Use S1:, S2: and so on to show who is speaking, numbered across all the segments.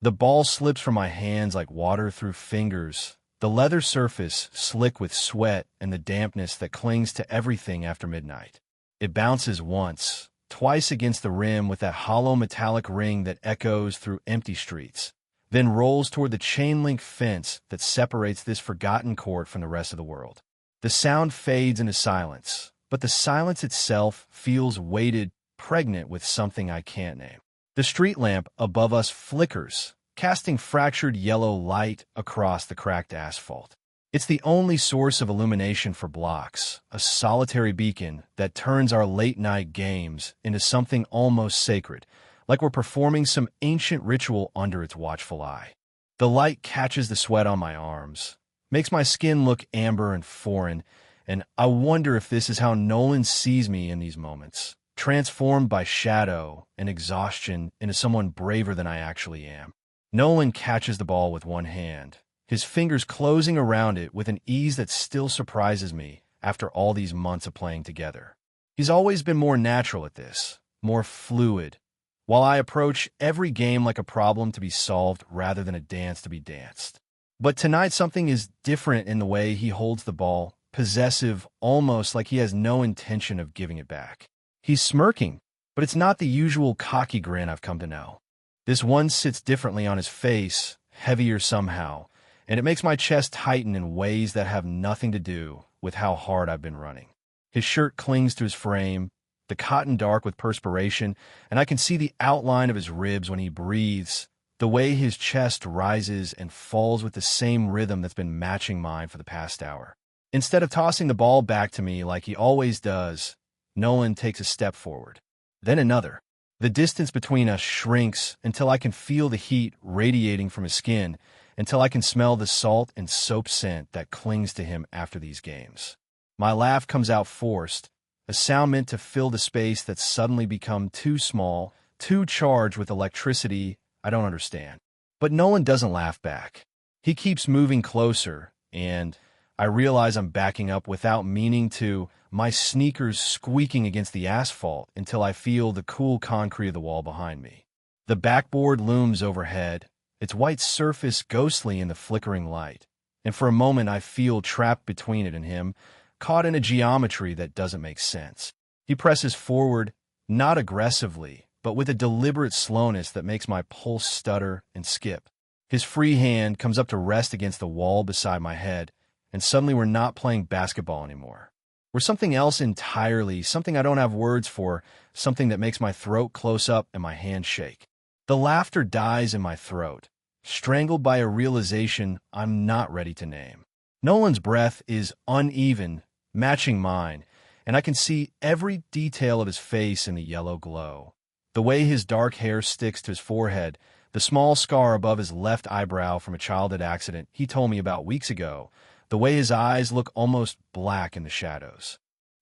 S1: The ball slips from my hands like water through fingers, the leather surface slick with sweat and the dampness that clings to everything after midnight. It bounces once, twice against the rim with that hollow metallic ring that echoes through empty streets, then rolls toward the chain-link fence that separates this forgotten court from the rest of the world. The sound fades into silence, but the silence itself feels weighted, pregnant with something I can't name. The street lamp above us flickers, casting fractured yellow light across the cracked asphalt. It's the only source of illumination for blocks, a solitary beacon that turns our late-night games into something almost sacred, like we're performing some ancient ritual under its watchful eye. The light catches the sweat on my arms, makes my skin look amber and foreign, and I wonder if this is how Nolan sees me in these moments, transformed by shadow and exhaustion into someone braver than I actually am. Nolan catches the ball with one hand, his fingers closing around it with an ease that still surprises me after all these months of playing together. He's always been more natural at this, more fluid, while I approach every game like a problem to be solved rather than a dance to be danced. But tonight something is different in the way he holds the ball, possessive, almost like he has no intention of giving it back. He's smirking, but it's not the usual cocky grin I've come to know. This one sits differently on his face, heavier somehow, and it makes my chest tighten in ways that have nothing to do with how hard I've been running. His shirt clings to his frame, the cotton dark with perspiration, and I can see the outline of his ribs when he breathes, the way his chest rises and falls with the same rhythm that's been matching mine for the past hour. Instead of tossing the ball back to me like he always does, Nolan takes a step forward, then another. The distance between us shrinks until I can feel the heat radiating from his skin, until I can smell the salt and soap scent that clings to him after these games. My laugh comes out forced, a sound meant to fill the space that's suddenly become too small, too charged with electricity I don't understand. But Nolan doesn't laugh back. He keeps moving closer, and I realize I'm backing up without meaning to, my sneakers squeaking against the asphalt until I feel the cool concrete of the wall behind me. The backboard looms overhead, its white surface ghostly in the flickering light, and for a moment I feel trapped between it and him, caught in a geometry that doesn't make sense. He presses forward, not aggressively, but with a deliberate slowness that makes my pulse stutter and skip. His free hand comes up to rest against the wall beside my head, and suddenly we're not playing basketball anymore. We're something else entirely, something I don't have words for, something that makes my throat close up and my hands shake. The laughter dies in my throat, strangled by a realization I'm not ready to name. Nolan's breath is uneven, matching mine, and I can see every detail of his face in the yellow glow. The way his dark hair sticks to his forehead, the small scar above his left eyebrow from a childhood accident he told me about weeks ago, the way his eyes look almost black in the shadows.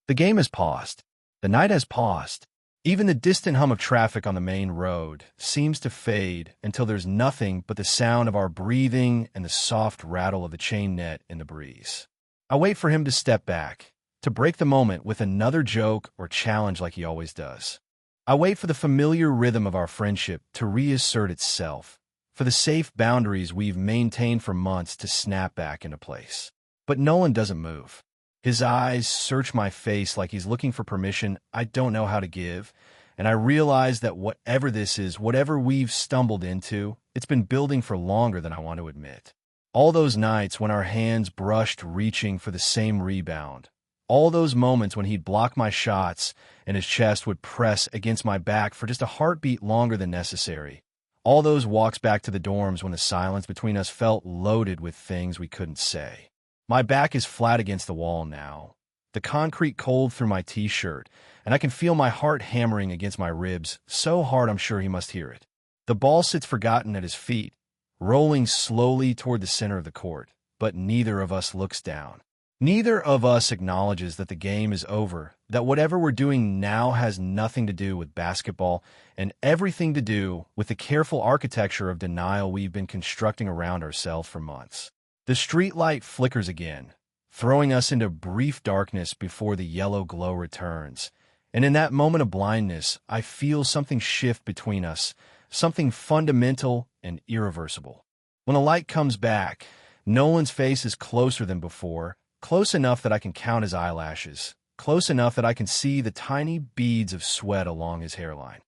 S1: The game has paused. The night has paused. Even the distant hum of traffic on the main road seems to fade until there's nothing but the sound of our breathing and the soft rattle of the chain net in the breeze. I wait for him to step back, to break the moment with another joke or challenge like he always does. I wait for the familiar rhythm of our friendship to reassert itself, for the safe boundaries we've maintained for months to snap back into place. But Nolan doesn't move. His eyes search my face like he's looking for permission I don't know how to give, and I realize that whatever this is, whatever we've stumbled into, it's been building for longer than I want to admit. All those nights when our hands brushed reaching for the same rebound, all those moments when he'd block my shots and his chest would press against my back for just a heartbeat longer than necessary, all those walks back to the dorms when the silence between us felt loaded with things we couldn't say. My back is flat against the wall now, the concrete cold through my t-shirt, and I can feel my heart hammering against my ribs, so hard I'm sure he must hear it. The ball sits forgotten at his feet, rolling slowly toward the center of the court, but neither of us looks down. Neither of us acknowledges that the game is over, that whatever we're doing now has nothing to do with basketball and everything to do with the careful architecture of denial we've been constructing around ourselves for months. The street light flickers again, throwing us into brief darkness before the yellow glow returns. And in that moment of blindness, I feel something shift between us, something fundamental and irreversible. When the light comes back, Nolan's face is closer than before, close enough that I can count his eyelashes, close enough that I can see the tiny beads of sweat along his hairline.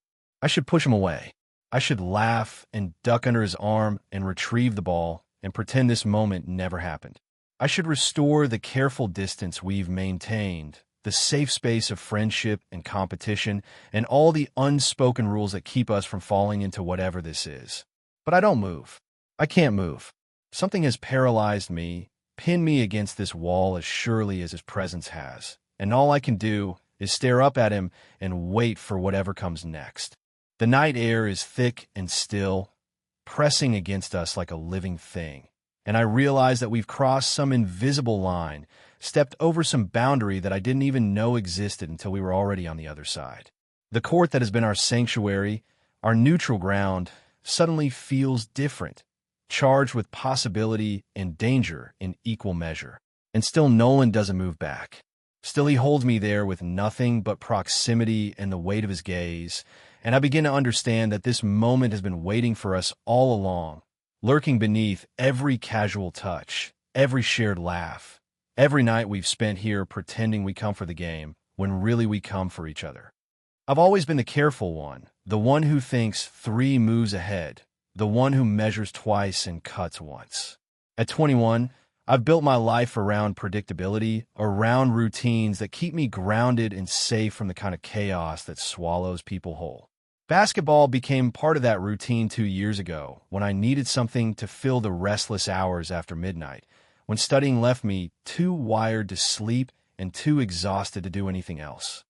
S1: I should push him away. I should laugh and duck under his arm and retrieve the ball and pretend this moment never happened. I should restore the careful distance we've maintained, the safe space of friendship and competition, and all the unspoken rules that keep us from falling into whatever this is. But I don't move. I can't move. Something has paralyzed me, pinned me against this wall as surely as his presence has, and all I can do is stare up at him and wait for whatever comes next. The night air is thick and still, pressing against us like a living thing, and I realize that we've crossed some invisible line, stepped over some boundary that I didn't even know existed until we were already on the other side. The court that has been our sanctuary, our neutral ground, suddenly feels different, charged with possibility and danger in equal measure. And still Nolan doesn't move back. Still he holds me there with nothing but proximity and the weight of his gaze, and I begin to understand that this moment has been waiting for us all along, lurking beneath every casual touch, every shared laugh, every night we've spent here pretending we come for the game, when really we come for each other. I've always been the careful one, the one who thinks 3 moves ahead, the one who measures twice and cuts once. At 21, I've built my life around predictability, around routines that keep me grounded and safe from the kind of chaos that swallows people whole. Basketball became part of that routine 2 years ago, when I needed something to fill the restless hours after midnight, when studying left me too wired to sleep and too exhausted to do anything else.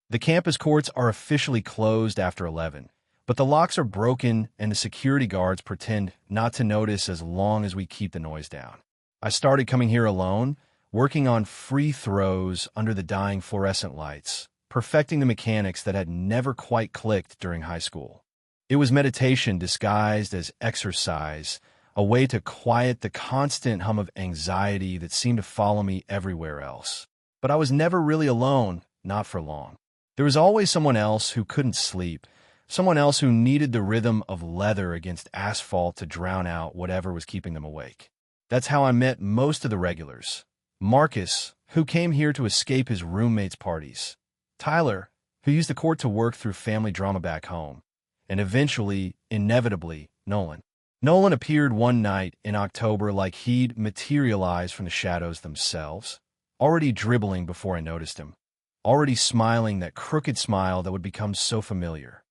S1: The campus courts are officially closed after 11, but the locks are broken and the security guards pretend not to notice as long as we keep the noise down. I started coming here alone, working on free throws under the dying fluorescent lights, perfecting the mechanics that had never quite clicked during high school. It was meditation disguised as exercise, a way to quiet the constant hum of anxiety that seemed to follow me everywhere else. But I was never really alone, not for long. There was always someone else who couldn't sleep, someone else who needed the rhythm of leather against asphalt to drown out whatever was keeping them awake. That's how I met most of the regulars. Marcus, who came here to escape his roommates' parties. Tyler, who used the court to work through family drama back home. And eventually, inevitably, Nolan. Nolan appeared one night in October like he'd materialized from the shadows themselves, already dribbling before I noticed him, already smiling that crooked smile that would become so familiar.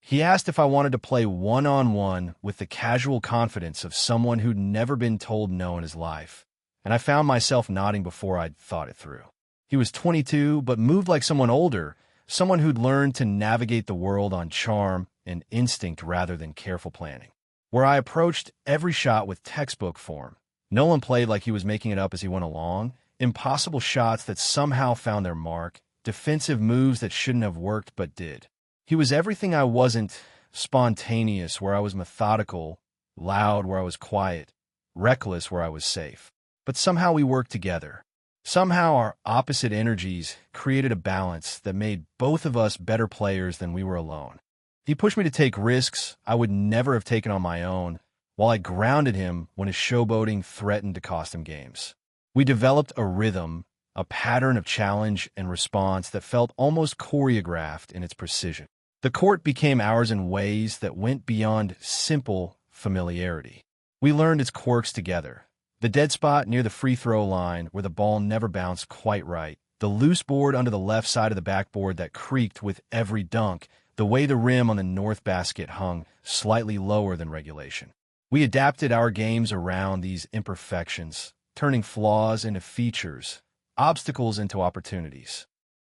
S1: He asked if I wanted to play one-on-one with the casual confidence of someone who'd never been told no in his life, and I found myself nodding before I'd thought it through. He was 22, but moved like someone older, someone who'd learned to navigate the world on charm and instinct rather than careful planning. Where I approached every shot with textbook form, Nolan played like he was making it up as he went along, impossible shots that somehow found their mark, defensive moves that shouldn't have worked but did. He was everything I wasn't, spontaneous where I was methodical, loud where I was quiet, reckless where I was safe. But somehow we worked together. Somehow our opposite energies created a balance that made both of us better players than we were alone. He pushed me to take risks I would never have taken on my own, while I grounded him when his showboating threatened to cost him games. We developed a rhythm, a pattern of challenge and response that felt almost choreographed in its precision. The court became ours in ways that went beyond simple familiarity. We learned its quirks together. The dead spot near the free throw line where the ball never bounced quite right, the loose board under the left side of the backboard that creaked with every dunk, the way the rim on the north basket hung slightly lower than regulation. We adapted our games around these imperfections, turning flaws into features, obstacles into opportunities.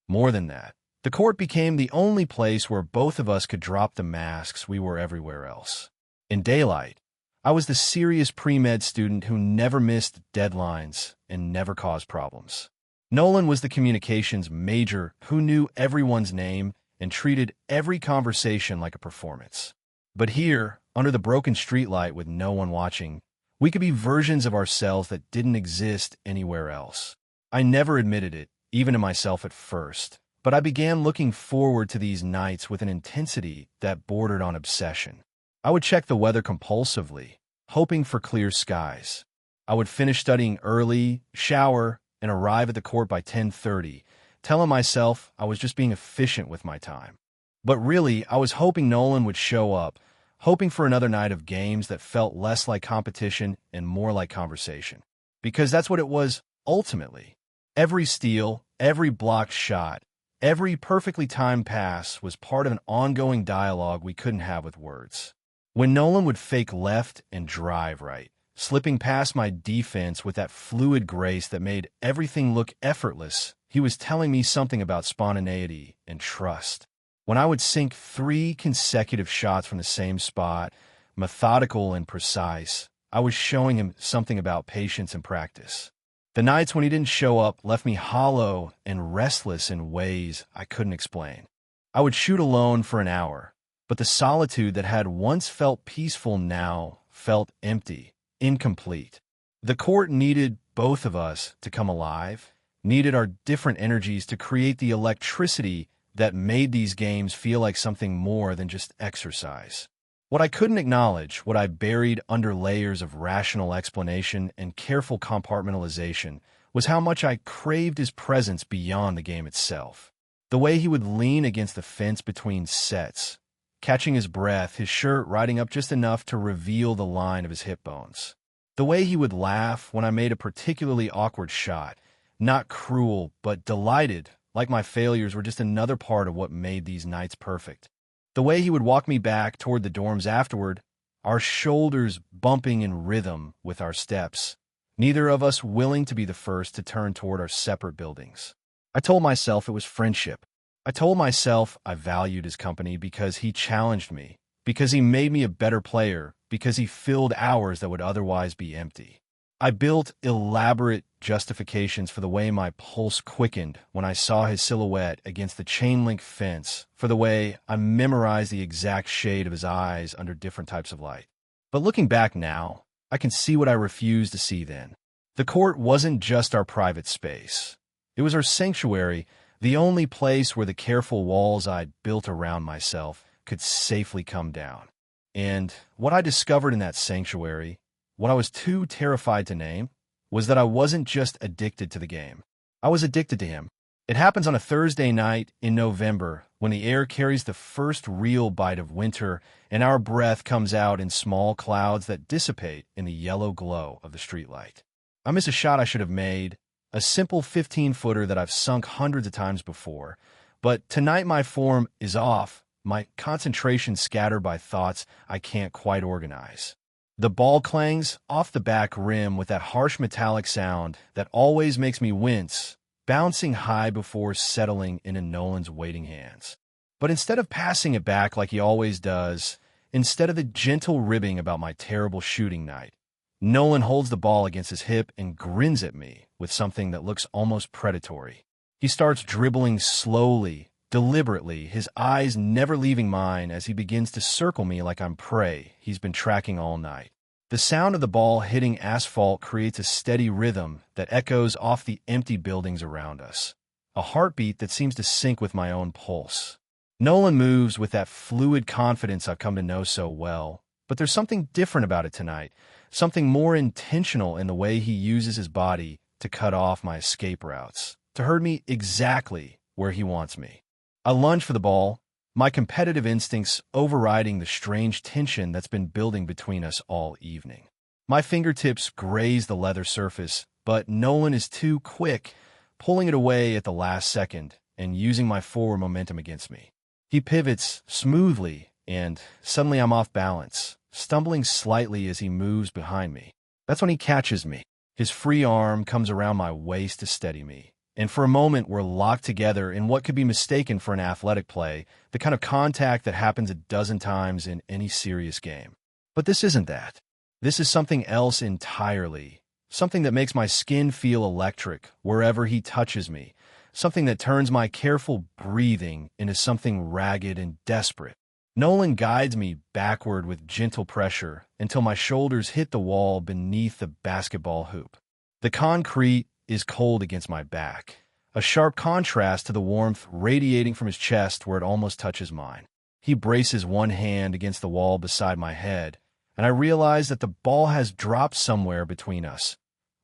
S1: More than that, the court became the only place where both of us could drop the masks we wore everywhere else. In daylight, I was the serious pre-med student who never missed deadlines and never caused problems. Nolan was the communications major who knew everyone's name and treated every conversation like a performance. But here, under the broken streetlight with no one watching, we could be versions of ourselves that didn't exist anywhere else. I never admitted it, even to myself at first, but I began looking forward to these nights with an intensity that bordered on obsession. I would check the weather compulsively, hoping for clear skies. I would finish studying early, shower, and arrive at the court by 10:30, telling myself I was just being efficient with my time. But really, I was hoping Nolan would show up, hoping for another night of games that felt less like competition and more like conversation. Because that's what it was ultimately. Every steal, every blocked shot, every perfectly timed pass was part of an ongoing dialogue we couldn't have with words. When Nolan would fake left and drive right, slipping past my defense with that fluid grace that made everything look effortless, he was telling me something about spontaneity and trust. When I would sink 3 consecutive shots from the same spot, methodical and precise, I was showing him something about patience and practice. The nights when he didn't show up left me hollow and restless in ways I couldn't explain. I would shoot alone for an hour, but the solitude that had once felt peaceful now felt empty, incomplete. The court needed both of us to come alive, needed our different energies to create the electricity that made these games feel like something more than just exercise. What I couldn't acknowledge, what I buried under layers of rational explanation and careful compartmentalization, was how much I craved his presence beyond the game itself. The way he would lean against the fence between sets, catching his breath, his shirt riding up just enough to reveal the line of his hip bones. The way he would laugh when I made a particularly awkward shot, not cruel, but delighted, like my failures were just another part of what made these nights perfect. The way he would walk me back toward the dorms afterward, our shoulders bumping in rhythm with our steps, neither of us willing to be the first to turn toward our separate buildings. I told myself it was friendship. I told myself I valued his company because he challenged me, because he made me a better player, because he filled hours that would otherwise be empty. I built elaborate justifications for the way my pulse quickened when I saw his silhouette against the chain-link fence, for the way I memorized the exact shade of his eyes under different types of light. But looking back now, I can see what I refused to see then. The court wasn't just our private space. It was our sanctuary, the only place where the careful walls I'd built around myself could safely come down. And what I discovered in that sanctuary, what I was too terrified to name, was that I wasn't just addicted to the game. I was addicted to him. It happens on a Thursday night in November when the air carries the first real bite of winter and our breath comes out in small clouds that dissipate in the yellow glow of the streetlight. I miss a shot I should have made, a simple 15-footer that I've sunk hundreds of times before. But tonight my form is off, my concentration scattered by thoughts I can't quite organize. The ball clangs off the back rim with that harsh metallic sound that always makes me wince, bouncing high before settling into Nolan's waiting hands. But instead of passing it back like he always does, instead of the gentle ribbing about my terrible shooting night, Nolan holds the ball against his hip and grins at me with something that looks almost predatory. He starts dribbling slowly, deliberately, his eyes never leaving mine as he begins to circle me like I'm prey he's been tracking all night. The sound of the ball hitting asphalt creates a steady rhythm that echoes off the empty buildings around us, a heartbeat that seems to sync with my own pulse. Nolan moves with that fluid confidence I've come to know so well, but there's something different about it tonight, something more intentional in the way he uses his body to cut off my escape routes, to herd me exactly where he wants me. I lunge for the ball, my competitive instincts overriding the strange tension that's been building between us all evening. My fingertips graze the leather surface, but Nolan is too quick, pulling it away at the last second and using my forward momentum against me. He pivots smoothly, and suddenly I'm off balance, stumbling slightly as he moves behind me. That's when he catches me. His free arm comes around my waist to steady me. And for a moment, we're locked together in what could be mistaken for an athletic play, the kind of contact that happens a dozen times in any serious game. But this isn't that. This is something else entirely, something that makes my skin feel electric wherever he touches me, something that turns my careful breathing into something ragged and desperate. Nolan guides me backward with gentle pressure until my shoulders hit the wall beneath the basketball hoop. The concrete is cold against my back, a sharp contrast to the warmth radiating from his chest where it almost touches mine. He braces one hand against the wall beside my head, and I realize that the ball has dropped somewhere between us,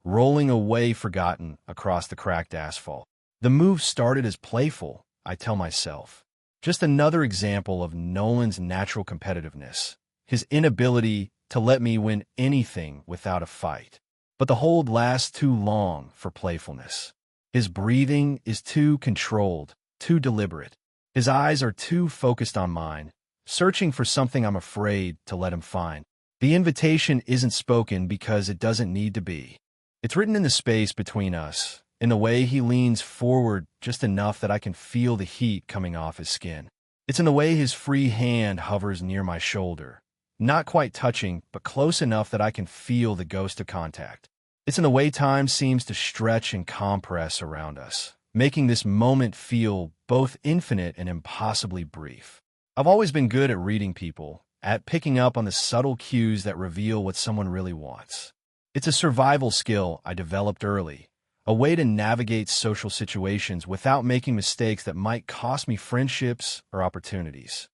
S1: rolling away forgotten across the cracked asphalt. The move started as playful, I tell myself. Just another example of Nolan's natural competitiveness, his inability to let me win anything without a fight. But the hold lasts too long for playfulness. His breathing is too controlled, too deliberate. His eyes are too focused on mine, searching for something I'm afraid to let him find. The invitation isn't spoken because it doesn't need to be. It's written in the space between us, in the way he leans forward just enough that I can feel the heat coming off his skin. It's in the way his free hand hovers near my shoulder, not quite touching, but close enough that I can feel the ghost of contact. It's in the way time seems to stretch and compress around us, making this moment feel both infinite and impossibly brief. I've always been good at reading people, at picking up on the subtle cues that reveal what someone really wants. It's a survival skill I developed early, a way to navigate social situations without making mistakes that might cost me friendships or opportunities.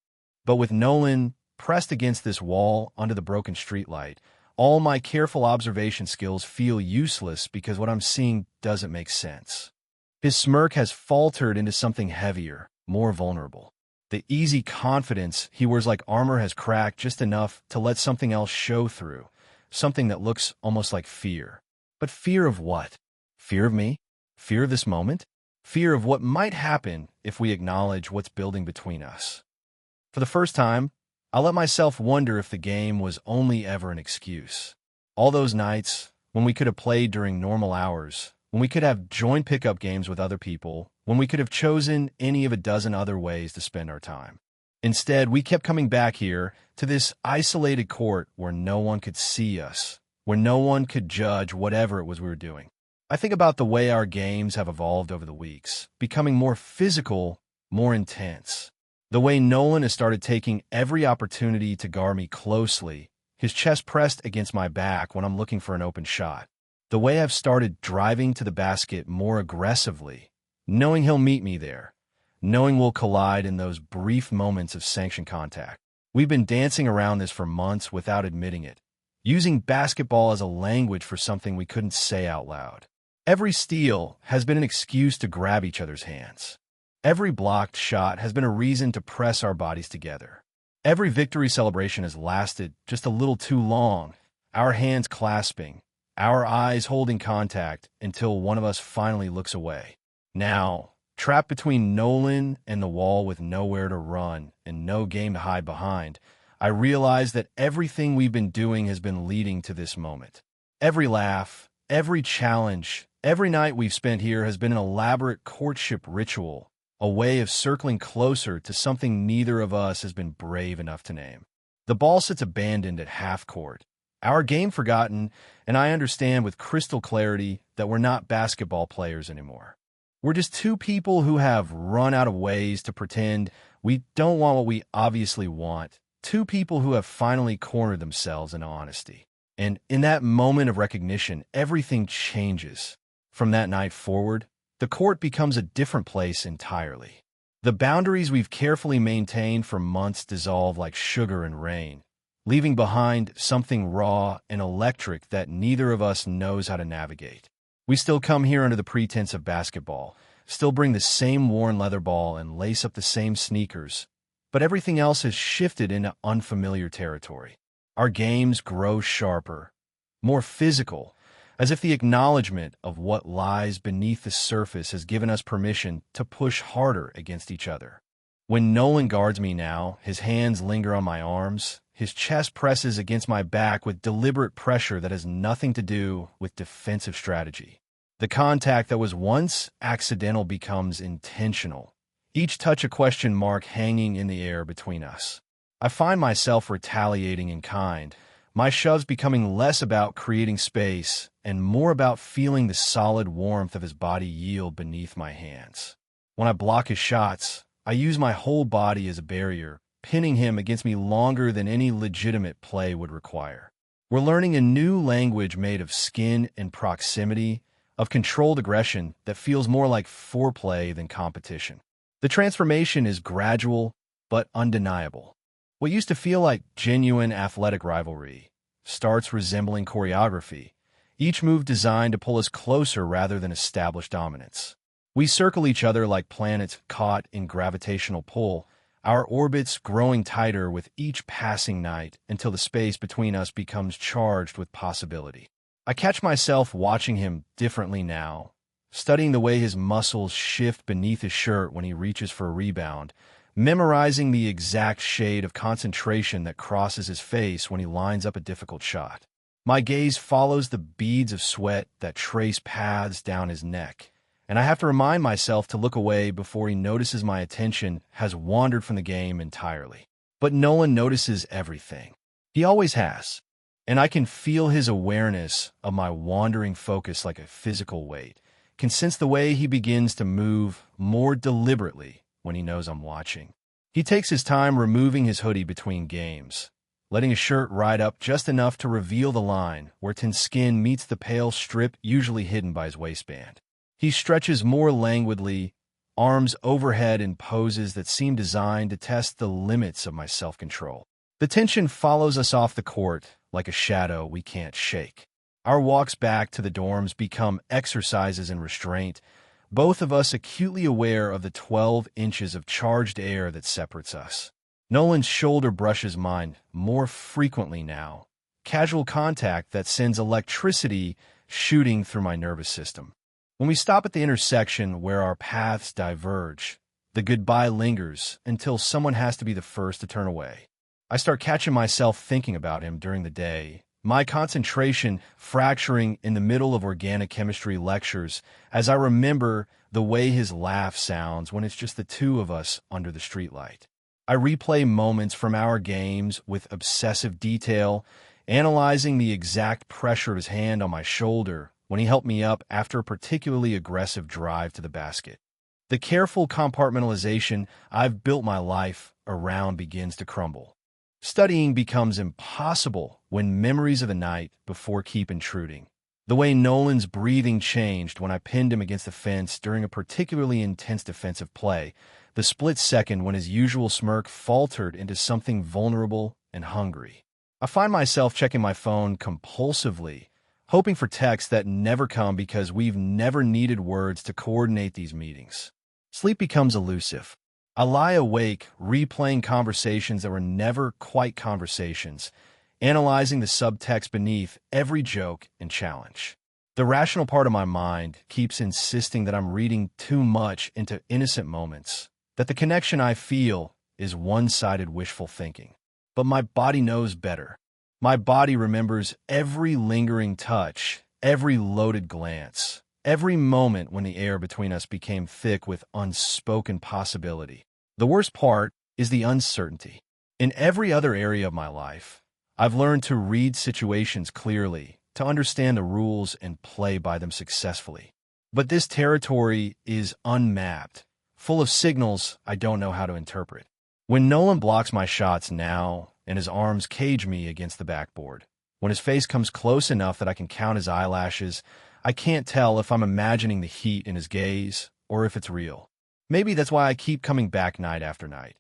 S1: But with Nolan pressed against this wall under the broken streetlight, all my careful observation skills feel useless because what I'm seeing doesn't make sense. His smirk has faltered into something heavier, more vulnerable. The easy confidence he wears like armor has cracked just enough to let something else show through, something that looks almost like fear. But fear of what? Fear of me? Fear of this moment? Fear of what might happen if we acknowledge what's building between us. For the first time, I let myself wonder if the game was only ever an excuse. All those nights, when we could have played during normal hours, when we could have joined pickup games with other people, when we could have chosen any of a dozen other ways to spend our time. Instead, we kept coming back here to this isolated court where no one could see us, where no one could judge whatever it was we were doing. I think about the way our games have evolved over the weeks, becoming more physical, more intense. The way Nolan has started taking every opportunity to guard me closely, his chest pressed against my back when I'm looking for an open shot. The way I've started driving to the basket more aggressively, knowing he'll meet me there, knowing we'll collide in those brief moments of sanctioned contact. We've been dancing around this for months without admitting it, using basketball as a language for something we couldn't say out loud. Every steal has been an excuse to grab each other's hands. Every blocked shot has been a reason to press our bodies together. Every victory celebration has lasted just a little too long, our hands clasping, our eyes holding contact until one of us finally looks away. Now, trapped between Nolan and the wall with nowhere to run and no game to hide behind, I realize that everything we've been doing has been leading to this moment. Every laugh, every challenge, every night we've spent here has been an elaborate courtship ritual, a way of circling closer to something neither of us has been brave enough to name. The ball sits abandoned at half court, our game forgotten, and I understand with crystal clarity that we're not basketball players anymore. We're just two people who have run out of ways to pretend we don't want what we obviously want, two people who have finally cornered themselves in honesty. And in that moment of recognition, everything changes. From that night forward, the court becomes a different place entirely. The boundaries we've carefully maintained for months dissolve like sugar in rain, leaving behind something raw and electric that neither of us knows how to navigate. We still come here under the pretense of basketball, still bring the same worn leather ball and lace up the same sneakers, but everything else has shifted into unfamiliar territory. Our games grow sharper, more physical, as if the acknowledgement of what lies beneath the surface has given us permission to push harder against each other. When Nolan guards me now, his hands linger on my arms, his chest presses against my back with deliberate pressure that has nothing to do with defensive strategy. The contact that was once accidental becomes intentional, each touch a question mark hanging in the air between us. I find myself retaliating in kind, my shoves becoming less about creating space and more about feeling the solid warmth of his body yield beneath my hands. When I block his shots, I use my whole body as a barrier, pinning him against me longer than any legitimate play would require. We're learning a new language made of skin and proximity, of controlled aggression that feels more like foreplay than competition. The transformation is gradual, but undeniable. What used to feel like genuine athletic rivalry starts resembling choreography, each move designed to pull us closer rather than establish dominance. We circle each other like planets caught in gravitational pull, our orbits growing tighter with each passing night until the space between us becomes charged with possibility. I catch myself watching him differently now, studying the way his muscles shift beneath his shirt when he reaches for a rebound, memorizing the exact shade of concentration that crosses his face when he lines up a difficult shot. My gaze follows the beads of sweat that trace paths down his neck, and I have to remind myself to look away before he notices my attention has wandered from the game entirely. But Nolan notices everything. He always has, and I can feel his awareness of my wandering focus like a physical weight, can sense the way he begins to move more deliberately when he knows I'm watching. He takes his time removing his hoodie between games, letting his shirt ride up just enough to reveal the line where Tin's skin meets the pale strip usually hidden by his waistband. He stretches more languidly, arms overhead in poses that seem designed to test the limits of my self-control. The tension follows us off the court like a shadow we can't shake. Our walks back to the dorms become exercises in restraint, both of us acutely aware of the 12 inches of charged air that separates us. Nolan's shoulder brushes mine more frequently now, casual contact that sends electricity shooting through my nervous system. When we stop at the intersection where our paths diverge, the goodbye lingers until someone has to be the first to turn away. I start catching myself thinking about him during the day, my concentration fracturing in the middle of organic chemistry lectures as I remember the way his laugh sounds when it's just the two of us under the streetlight. I replay moments from our games with obsessive detail, analyzing the exact pressure of his hand on my shoulder when he helped me up after a particularly aggressive drive to the basket. The careful compartmentalization I've built my life around begins to crumble. Studying becomes impossible when memories of the night before keep intruding. The way Nolan's breathing changed when I pinned him against the fence during a particularly intense defensive play, the split second when his usual smirk faltered into something vulnerable and hungry. I find myself checking my phone compulsively, hoping for texts that never come because we've never needed words to coordinate these meetings. Sleep becomes elusive. I lie awake, replaying conversations that were never quite conversations, analyzing the subtext beneath every joke and challenge. The rational part of my mind keeps insisting that I'm reading too much into innocent moments, that the connection I feel is one-sided wishful thinking. But my body knows better. My body remembers every lingering touch, every loaded glance, every moment when the air between us became thick with unspoken possibility. The worst part is the uncertainty. In every other area of my life, I've learned to read situations clearly, to understand the rules and play by them successfully. But this territory is unmapped, full of signals I don't know how to interpret. When Nolan blocks my shots now and his arms cage me against the backboard, when his face comes close enough that I can count his eyelashes, I can't tell if I'm imagining the heat in his gaze or if it's real. Maybe that's why I keep coming back night after night,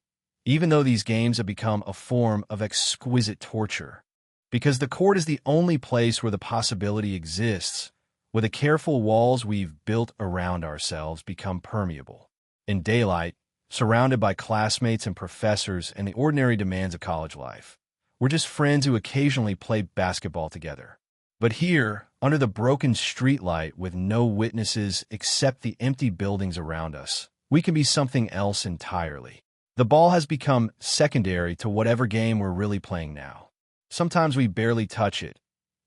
S1: even though these games have become a form of exquisite torture. Because the court is the only place where the possibility exists, where the careful walls we've built around ourselves become permeable. In daylight, surrounded by classmates and professors and the ordinary demands of college life, we're just friends who occasionally play basketball together. But here, under the broken streetlight with no witnesses except the empty buildings around us, we can be something else entirely. The ball has become secondary to whatever game we're really playing now. Sometimes we barely touch it.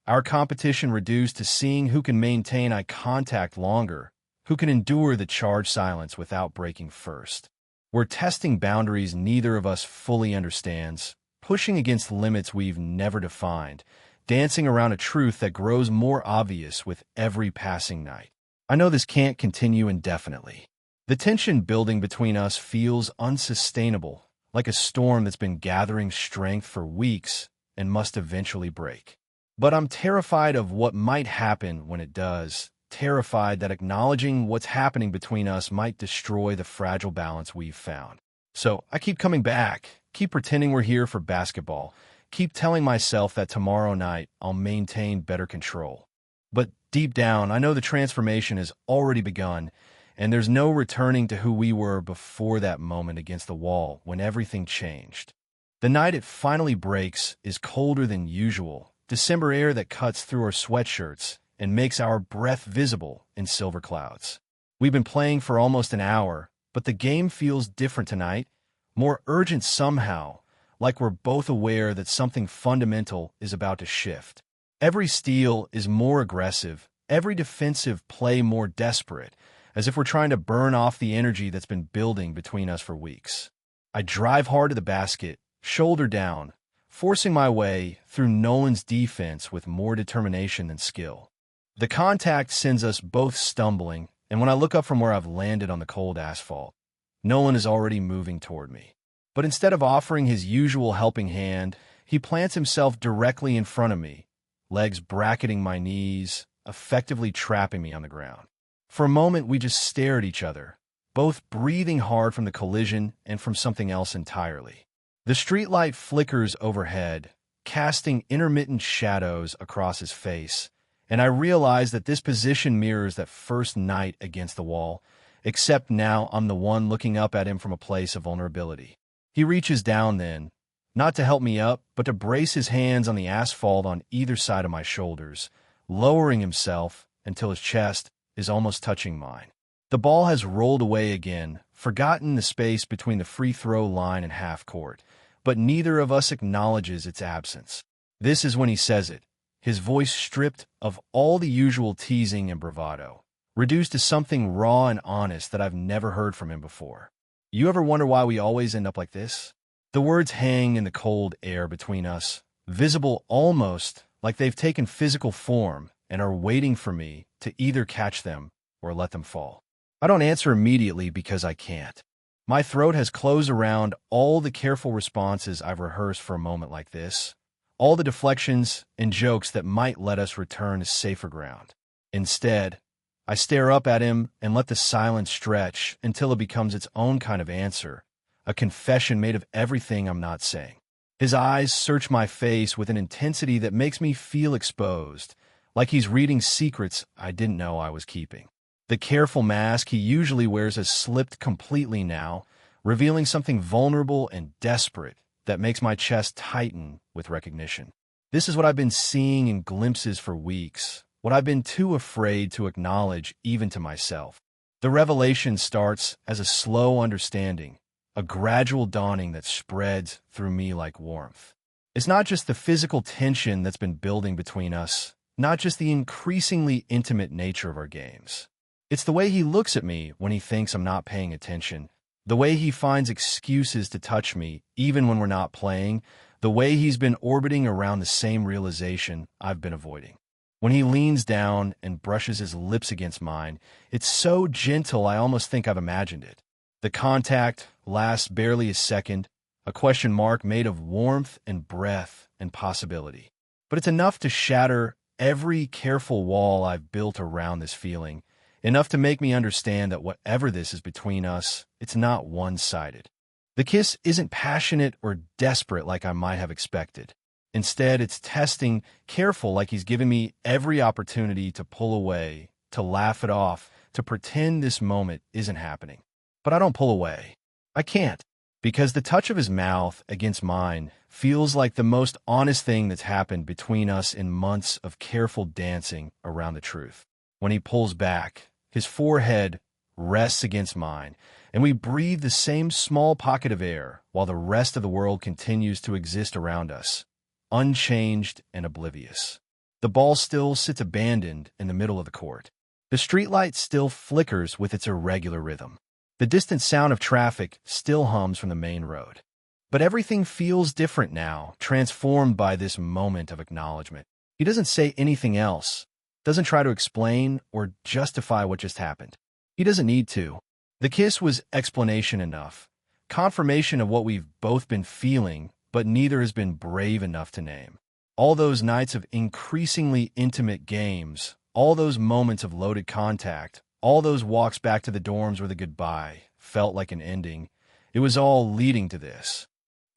S1: Our competition reduced to seeing who can maintain eye contact longer, who can endure the charged silence without breaking first. We're testing boundaries neither of us fully understands, pushing against limits we've never defined, dancing around a truth that grows more obvious with every passing night. I know this can't continue indefinitely. The tension building between us feels unsustainable, like a storm that's been gathering strength for weeks and must eventually break. But I'm terrified of what might happen when it does, terrified that acknowledging what's happening between us might destroy the fragile balance we've found. So I keep coming back, keep pretending we're here for basketball, keep telling myself that tomorrow night I'll maintain better control. But deep down, I know the transformation has already begun, and there's no returning to who we were before that moment against the wall when everything changed. The night it finally breaks is colder than usual, December air that cuts through our sweatshirts and makes our breath visible in silver clouds. We've been playing for almost an hour, but the game feels different tonight, more urgent somehow, like we're both aware that something fundamental is about to shift. Every steal is more aggressive, every defensive play more desperate, as if we're trying to burn off the energy that's been building between us for weeks. I drive hard to the basket, shoulder down, forcing my way through Nolan's defense with more determination than skill. The contact sends us both stumbling, and when I look up from where I've landed on the cold asphalt, Nolan is already moving toward me. But instead of offering his usual helping hand, he plants himself directly in front of me, legs bracketing my knees, effectively trapping me on the ground. For a moment, we just stare at each other, both breathing hard from the collision and from something else entirely. The streetlight flickers overhead, casting intermittent shadows across his face, and I realize that this position mirrors that first night against the wall, except now I'm the one looking up at him from a place of vulnerability. He reaches down then, not to help me up, but to brace his hands on the asphalt on either side of my shoulders, lowering himself until his chest is almost touching mine. The ball has rolled away again, forgotten the space between the free throw line and half court, but neither of us acknowledges its absence. This is when he says it, his voice stripped of all the usual teasing and bravado, reduced to something raw and honest that I've never heard from him before. You ever wonder why we always end up like this? The words hang in the cold air between us, visible almost like they've taken physical form and are waiting for me to either catch them or let them fall. I don't answer immediately because I can't. My throat has closed around all the careful responses I've rehearsed for a moment like this, all the deflections and jokes that might let us return to safer ground. Instead, I stare up at him and let the silence stretch until it becomes its own kind of answer, a confession made of everything I'm not saying. His eyes search my face with an intensity that makes me feel exposed, like he's reading secrets I didn't know I was keeping. The careful mask he usually wears has slipped completely now, revealing something vulnerable and desperate that makes my chest tighten with recognition. This is what I've been seeing in glimpses for weeks, what I've been too afraid to acknowledge even to myself. The revelation starts as a slow understanding, a gradual dawning that spreads through me like warmth. It's not just the physical tension that's been building between us, not just the increasingly intimate nature of our games. It's the way he looks at me when he thinks I'm not paying attention, the way he finds excuses to touch me even when we're not playing, the way he's been orbiting around the same realization I've been avoiding. When he leans down and brushes his lips against mine, it's so gentle I almost think I've imagined it. The contact lasts barely a second, a question mark made of warmth and breath and possibility. But it's enough to shatter every careful wall I've built around this feeling, enough to make me understand that whatever this is between us, it's not one-sided. The kiss isn't passionate or desperate like I might have expected. Instead, it's testing, careful like he's giving me every opportunity to pull away, to laugh it off, to pretend this moment isn't happening. But I don't pull away. I can't, because the touch of his mouth against mine feels like the most honest thing that's happened between us in months of careful dancing around the truth. When he pulls back, his forehead rests against mine, and we breathe the same small pocket of air while the rest of the world continues to exist around us, unchanged and oblivious. The ball still sits abandoned in the middle of the court. The streetlight still flickers with its irregular rhythm. The distant sound of traffic still hums from the main road. But everything feels different now, transformed by this moment of acknowledgement. He doesn't say anything else, doesn't try to explain or justify what just happened. He doesn't need to. The kiss was explanation enough, confirmation of what we've both been feeling, but neither has been brave enough to name. All those nights of increasingly intimate games, all those moments of loaded contact, all those walks back to the dorms where the goodbye felt like an ending, It was all leading to this.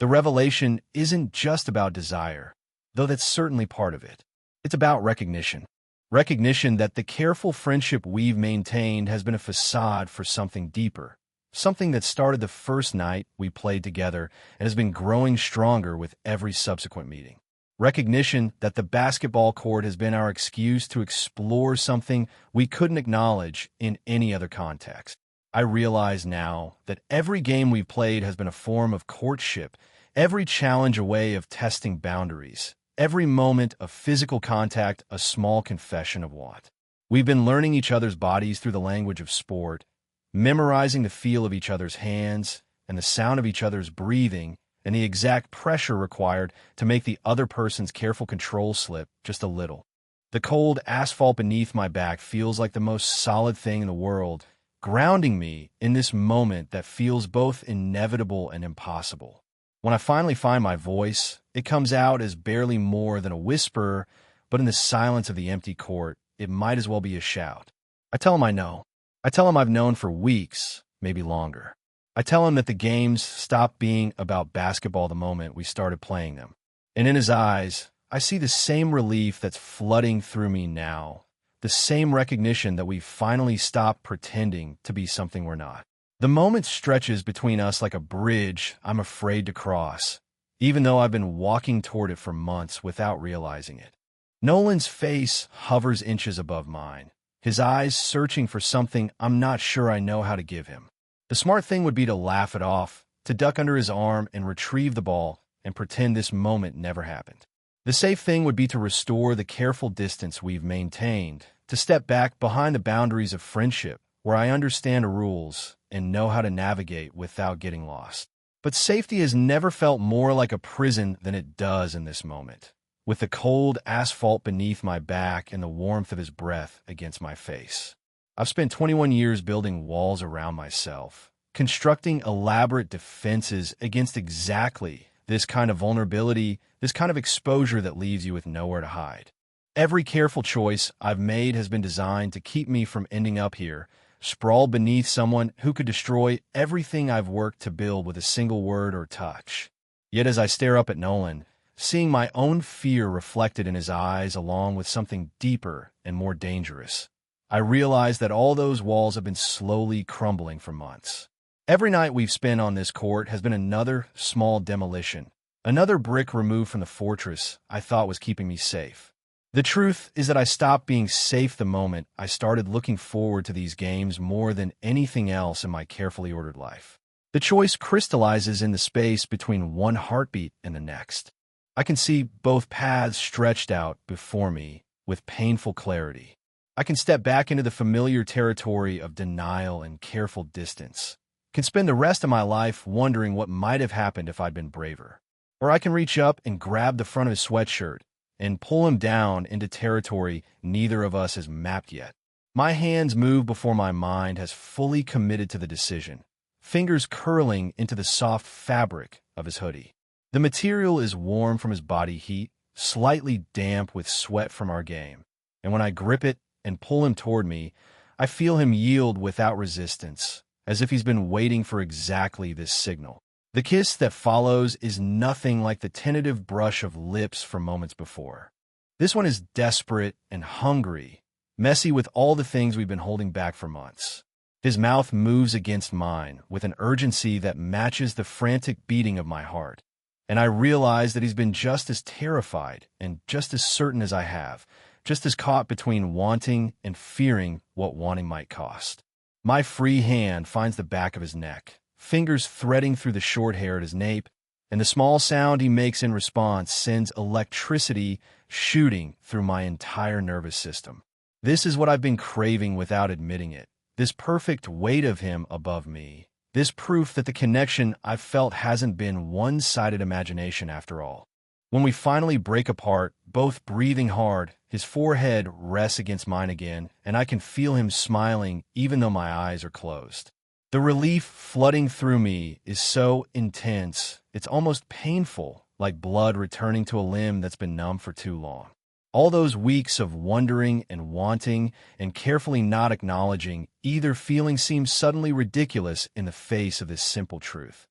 S1: The revelation isn't just about desire, though that's certainly part of it. It's about recognition. Recognition that the careful friendship we've maintained has been a facade for something deeper, something that started the first night we played together and has been growing stronger with every subsequent meeting. Recognition that the basketball court has been our excuse to explore something we couldn't acknowledge in any other context. I realize now that every game we've played has been a form of courtship, every challenge a way of testing boundaries, every moment of physical contact a small confession of what. We've been learning each other's bodies through the language of sport, memorizing the feel of each other's hands and the sound of each other's breathing and the exact pressure required to make the other person's careful control slip just a little. The cold asphalt beneath my back feels like the most solid thing in the world, grounding me in this moment that feels both inevitable and impossible. When I finally find my voice, it comes out as barely more than a whisper, but in the silence of the empty court, it might as well be a shout. I tell him I know. I tell him I've known for weeks, maybe longer. I tell him that the games stopped being about basketball the moment we started playing them. And in his eyes, I see the same relief that's flooding through me now. The same recognition that we've finally stopped pretending to be something we're not. The moment stretches between us like a bridge I'm afraid to cross, even though I've been walking toward it for months without realizing it. Nolan's face hovers inches above mine, his eyes searching for something I'm not sure I know how to give him. The smart thing would be to laugh it off, to duck under his arm and retrieve the ball and pretend this moment never happened. The safe thing would be to restore the careful distance we've maintained, to step back behind the boundaries of friendship, where I understand the rules and know how to navigate without getting lost. But safety has never felt more like a prison than it does in this moment, with the cold asphalt beneath my back and the warmth of his breath against my face. I've spent 21 years building walls around myself, constructing elaborate defenses against exactly this kind of vulnerability, this kind of exposure that leaves you with nowhere to hide. Every careful choice I've made has been designed to keep me from ending up here, sprawled beneath someone who could destroy everything I've worked to build with a single word or touch. Yet as I stare up at Nolan, seeing my own fear reflected in his eyes along with something deeper and more dangerous, I realize that all those walls have been slowly crumbling for months. Every night we've spent on this court has been another small demolition, another brick removed from the fortress I thought was keeping me safe. The truth is that I stopped being safe the moment I started looking forward to these games more than anything else in my carefully ordered life. The choice crystallizes in the space between one heartbeat and the next. I can see both paths stretched out before me with painful clarity. I can step back into the familiar territory of denial and careful distance, can spend the rest of my life wondering what might have happened if I'd been braver. Or I can reach up and grab the front of his sweatshirt and pull him down into territory neither of us has mapped yet. My hands move before my mind has fully committed to the decision, fingers curling into the soft fabric of his hoodie. The material is warm from his body heat, slightly damp with sweat from our game, and when I grip it and pull him toward me, I feel him yield without resistance, as if he's been waiting for exactly this signal. The kiss that follows is nothing like the tentative brush of lips from moments before. This one is desperate and hungry, messy with all the things we've been holding back for months. His mouth moves against mine with an urgency that matches the frantic beating of my heart, and I realize that he's been just as terrified and just as certain as I have, just as caught between wanting and fearing what wanting might cost. My free hand finds the back of his neck, fingers threading through the short hair at his nape, and the small sound he makes in response sends electricity shooting through my entire nervous system. This is what I've been craving without admitting it, this perfect weight of him above me, this proof that the connection I've felt hasn't been one-sided imagination after all. When we finally break apart, both breathing hard, his forehead rests against mine again, and I can feel him smiling even though my eyes are closed. The relief flooding through me is so intense, it's almost painful, like blood returning to a limb that's been numb for too long. All those weeks of wondering and wanting and carefully not acknowledging either feeling seems suddenly ridiculous in the face of this simple truth.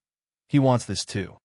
S1: He wants this too.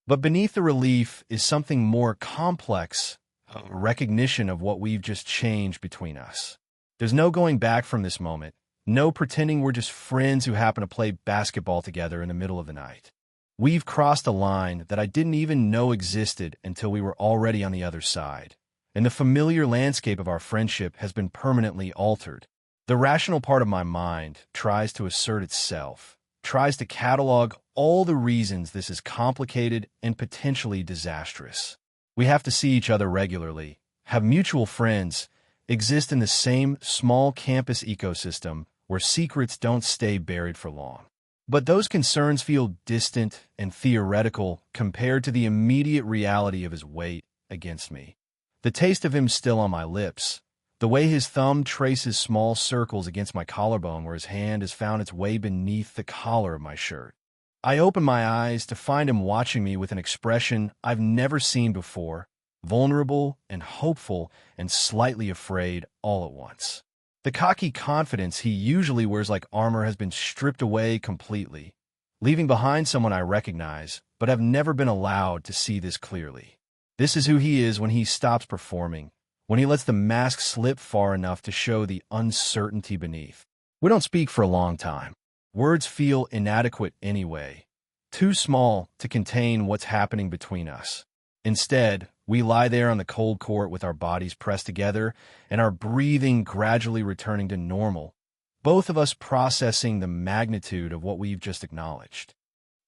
S1: But beneath the relief is something more complex, a recognition of what we've just changed between us. There's no going back from this moment, no pretending we're just friends who happen to play basketball together in the middle of the night. We've crossed a line that I didn't even know existed until we were already on the other side, and the familiar landscape of our friendship has been permanently altered. The rational part of my mind tries to assert itself, tries to catalog all the reasons this is complicated and potentially disastrous. We have to see each other regularly, have mutual friends, exist in the same small campus ecosystem where secrets don't stay buried for long. But those concerns feel distant and theoretical compared to the immediate reality of his weight against me. The taste of him still on my lips, the way his thumb traces small circles against my collarbone where his hand has found its way beneath the collar of my shirt. I open my eyes to find him watching me with an expression I've never seen before, vulnerable and hopeful and slightly afraid all at once. The cocky confidence he usually wears like armor has been stripped away completely, leaving behind someone I recognize, but have never been allowed to see this clearly. This is who he is when he stops performing, when he lets the mask slip far enough to show the uncertainty beneath. We don't speak for a long time. Words feel inadequate anyway, too small to contain what's happening between us. Instead, we lie there on the cold court with our bodies pressed together and our breathing gradually returning to normal, both of us processing the magnitude of what we've just acknowledged.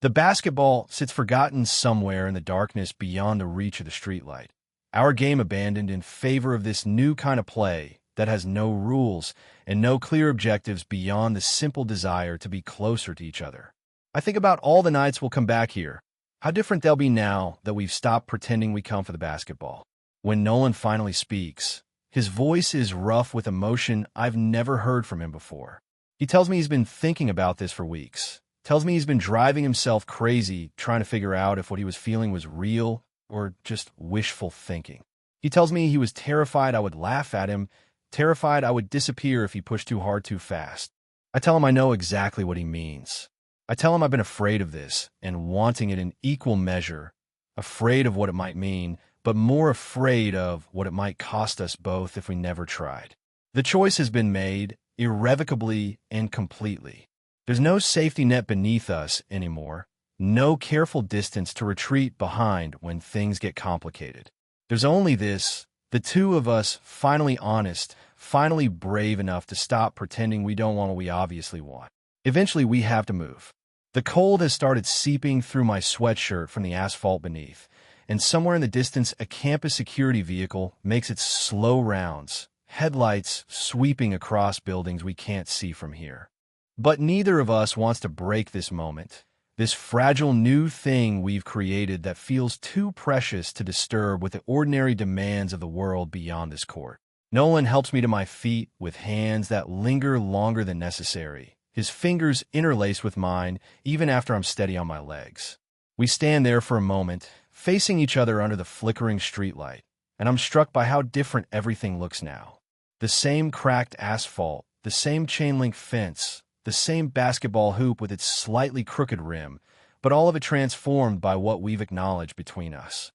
S1: The basketball sits forgotten somewhere in the darkness beyond the reach of the streetlight. Our game abandoned in favor of this new kind of play that has no rules and no clear objectives beyond the simple desire to be closer to each other. I think about all the nights we'll come back here, how different they'll be now that we've stopped pretending we come for the basketball. When Nolan finally speaks, his voice is rough with emotion I've never heard from him before. He tells me he's been thinking about this for weeks. Tells me he's been driving himself crazy trying to figure out if what he was feeling was real or just wishful thinking. He tells me he was terrified I would laugh at him, terrified I would disappear if he pushed too hard too fast. I tell him I know exactly what he means. I tell him I've been afraid of this and wanting it in equal measure, afraid of what it might mean, but more afraid of what it might cost us both if we never tried. The choice has been made irrevocably and completely. There's no safety net beneath us anymore, no careful distance to retreat behind when things get complicated. There's only this, the two of us finally honest, finally brave enough to stop pretending we don't want what we obviously want. Eventually, we have to move. The cold has started seeping through my sweatshirt from the asphalt beneath, and somewhere in the distance, a campus security vehicle makes its slow rounds, headlights sweeping across buildings we can't see from here. But neither of us wants to break this moment, this fragile new thing we've created that feels too precious to disturb with the ordinary demands of the world beyond this court. Nolan helps me to my feet with hands that linger longer than necessary, his fingers interlaced with mine even after I'm steady on my legs. We stand there for a moment, facing each other under the flickering streetlight, and I'm struck by how different everything looks now. The same cracked asphalt, the same chain-link fence, the same basketball hoop with its slightly crooked rim, but all of it transformed by what we've acknowledged between us.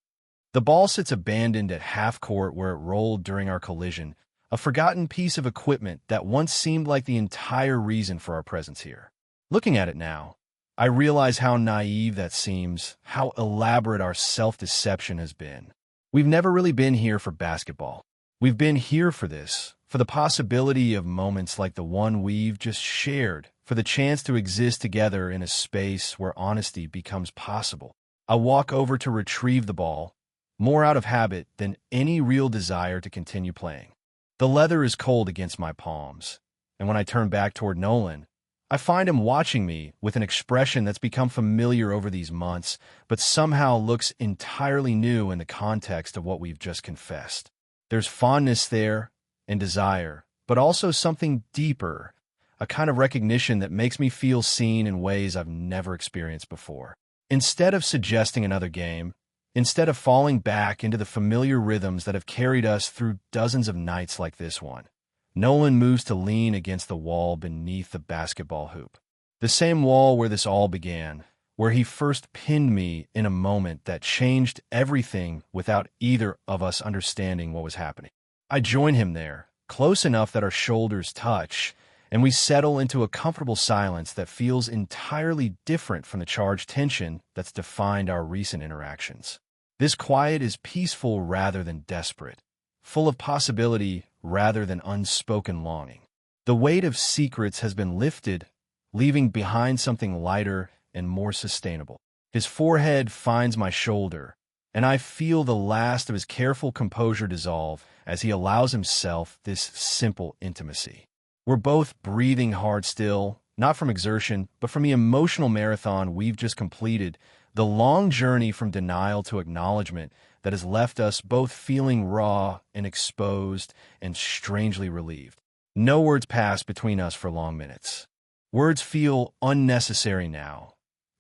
S1: The ball sits abandoned at half court where it rolled during our collision, a forgotten piece of equipment that once seemed like the entire reason for our presence here. Looking at it now, I realize how naive that seems, how elaborate our self-deception has been. We've never really been here for basketball. We've been here for this, for the possibility of moments like the one we've just shared, for the chance to exist together in a space where honesty becomes possible. I walk over to retrieve the ball, more out of habit than any real desire to continue playing. The leather is cold against my palms, and when I turn back toward Nolan, I find him watching me with an expression that's become familiar over these months, but somehow looks entirely new in the context of what we've just confessed. There's fondness there, and desire, but also something deeper, a kind of recognition that makes me feel seen in ways I've never experienced before. Instead of suggesting another game, instead of falling back into the familiar rhythms that have carried us through dozens of nights like this one. Nolan moves to lean against the wall beneath the basketball hoop. The same wall where this all began, where he first pinned me in a moment that changed everything without either of us understanding what was happening. I join him there, close enough that our shoulders touch, and we settle into a comfortable silence that feels entirely different from the charged tension that's defined our recent interactions. This quiet is peaceful rather than desperate, full of possibility rather than unspoken longing. The weight of secrets has been lifted, leaving behind something lighter and more sustainable. His forehead finds my shoulder, and I feel the last of his careful composure dissolve as he allows himself this simple intimacy. We're both breathing hard still, not from exertion, but from the emotional marathon we've just completed, the long journey from denial to acknowledgement that has left us both feeling raw and exposed and strangely relieved. No words pass between us for long minutes. Words feel unnecessary now,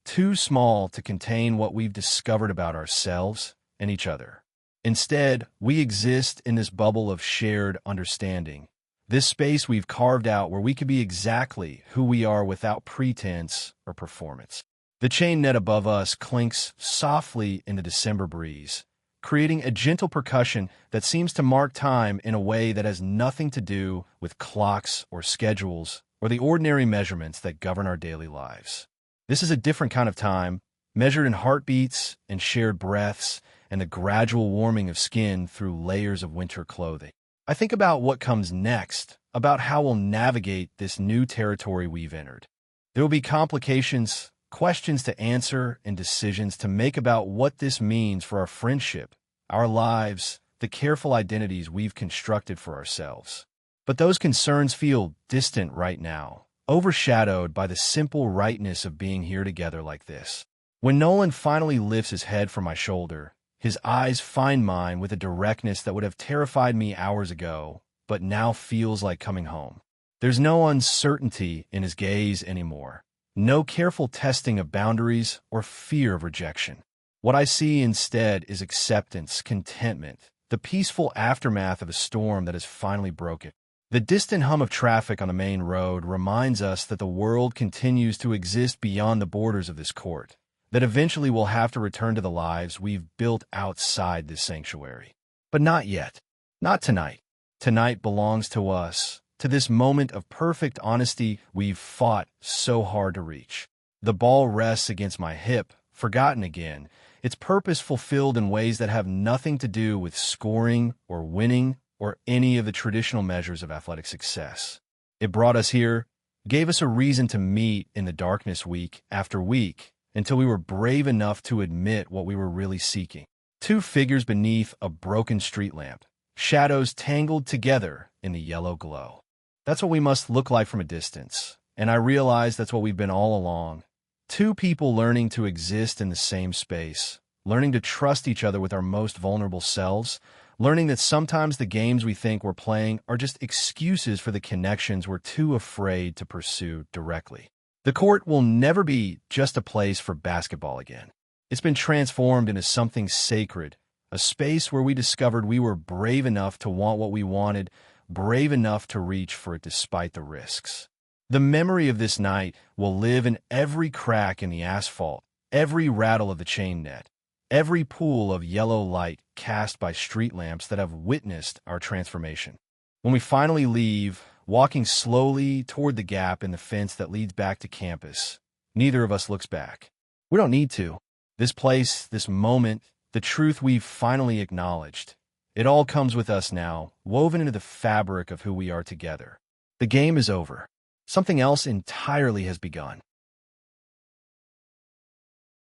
S1: too small to contain what we've discovered about ourselves and each other. Instead, we exist in this bubble of shared understanding, this space we've carved out where we can be exactly who we are without pretense or performance. The chain net above us clinks softly in the December breeze, creating a gentle percussion that seems to mark time in a way that has nothing to do with clocks or schedules or the ordinary measurements that govern our daily lives. This is a different kind of time, measured in heartbeats and shared breaths and the gradual warming of skin through layers of winter clothing. I think about what comes next, about how we'll navigate this new territory we've entered. There will be complications, questions to answer, and decisions to make about what this means for our friendship, our lives, the careful identities we've constructed for ourselves. But those concerns feel distant right now, overshadowed by the simple rightness of being here together like this. When Nolan finally lifts his head from my shoulder, his eyes find mine with a directness that would have terrified me hours ago, but now feels like coming home. There's no uncertainty in his gaze anymore, no careful testing of boundaries or fear of rejection. What I see instead is acceptance, contentment, the peaceful aftermath of a storm that has finally broken. The distant hum of traffic on the main road reminds us that the world continues to exist beyond the borders of this court, that eventually we'll have to return to the lives we've built outside this sanctuary. But not yet. Not tonight. Tonight belongs to us, to this moment of perfect honesty we've fought so hard to reach. The ball rests against my hip, forgotten again, its purpose fulfilled in ways that have nothing to do with scoring or winning or any of the traditional measures of athletic success. It brought us here, gave us a reason to meet in the darkness week after week, until we were brave enough to admit what we were really seeking. Two figures beneath a broken street lamp, shadows tangled together in the yellow glow. That's what we must look like from a distance, and I realize that's what we've been all along. Two people learning to exist in the same space, learning to trust each other with our most vulnerable selves, learning that sometimes the games we think we're playing are just excuses for the connections we're too afraid to pursue directly. The court will never be just a place for basketball again. It's been transformed into something sacred, a space where we discovered we were brave enough to want what we wanted, brave enough to reach for it despite the risks. The memory of this night will live in every crack in the asphalt, every rattle of the chain net, every pool of yellow light cast by street lamps that have witnessed our transformation. When we finally leave, walking slowly toward the gap in the fence that leads back to campus, neither of us looks back. We don't need to. This place, this moment, the truth we've finally acknowledged, it all comes with us now, woven into the fabric of who we are together. The game is over. Something else entirely has begun.